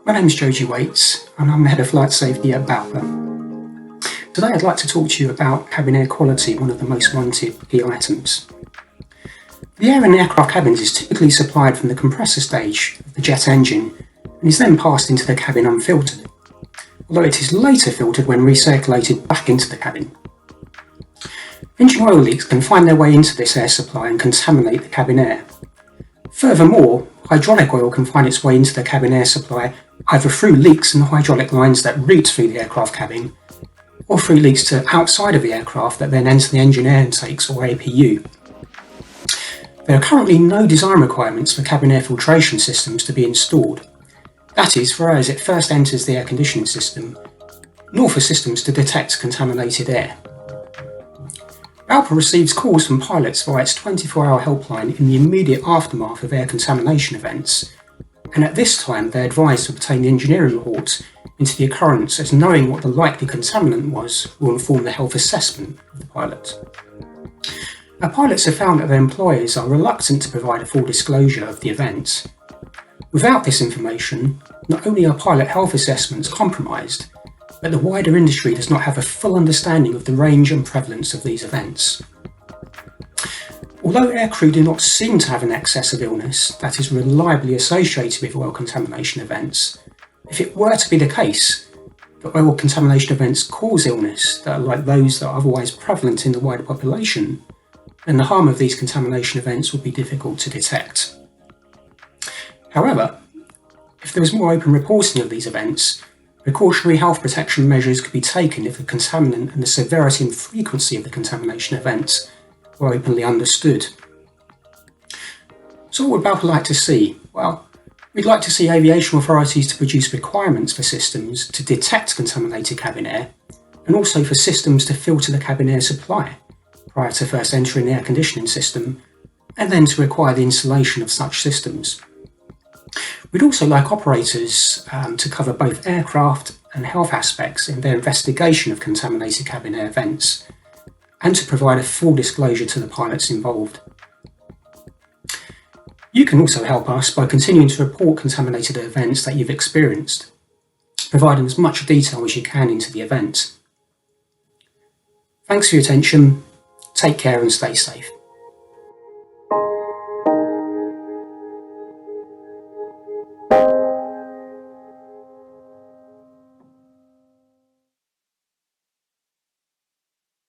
My name is Joji Waites and I'm the Head of Flight Safety at BALPA. Today I'd like to talk to you about cabin air quality, one of the most wanted key items. The air in aircraft cabins is typically supplied from the compressor stage of the jet engine and is then passed into the cabin unfiltered, although it is later filtered when recirculated back into the cabin. Engine oil leaks can find their way into this air supply and contaminate the cabin air. Furthermore, hydraulic oil can find its way into the cabin air supply either through leaks in the hydraulic lines that route through the aircraft cabin, or through leaks to outside of the aircraft that then enter the engine air intakes or APU. There are currently no design requirements for cabin air filtration systems to be installed, that is, for as it first enters the air conditioning system, nor for systems to detect contaminated air. BALPA receives calls from pilots via its 24-hour helpline in the immediate aftermath of air contamination events, and at this time they're advised to obtain the engineering reports into the occurrence, as knowing what the likely contaminant was will inform the health assessment of the pilot. Now, pilots have found that their employers are reluctant to provide a full disclosure of the event. Without this information, not only are pilot health assessments compromised, but the wider industry does not have a full understanding of the range and prevalence of these events. Although aircrew do not seem to have an excess of illness that is reliably associated with oil contamination events, if it were to be the case that oil contamination events cause illness that are like those that are otherwise prevalent in the wider population, then the harm of these contamination events would be difficult to detect. However, if there was more open reporting of these events, precautionary health protection measures could be taken if the contaminant and the severity and frequency of the contamination events were openly understood. So what would BALPA like to see? Well, we'd like to see aviation authorities to produce requirements for systems to detect contaminated cabin air, and also for systems to filter the cabin air supply prior to first entering the air conditioning system, and then to require the installation of such systems. We'd also like operators to cover both aircraft and health aspects in their investigation of contaminated cabin air events, and to provide a full disclosure to the pilots involved. You can also help us by continuing to report contaminated events that you've experienced, providing as much detail as you can into the event. Thanks for your attention, take care and stay safe.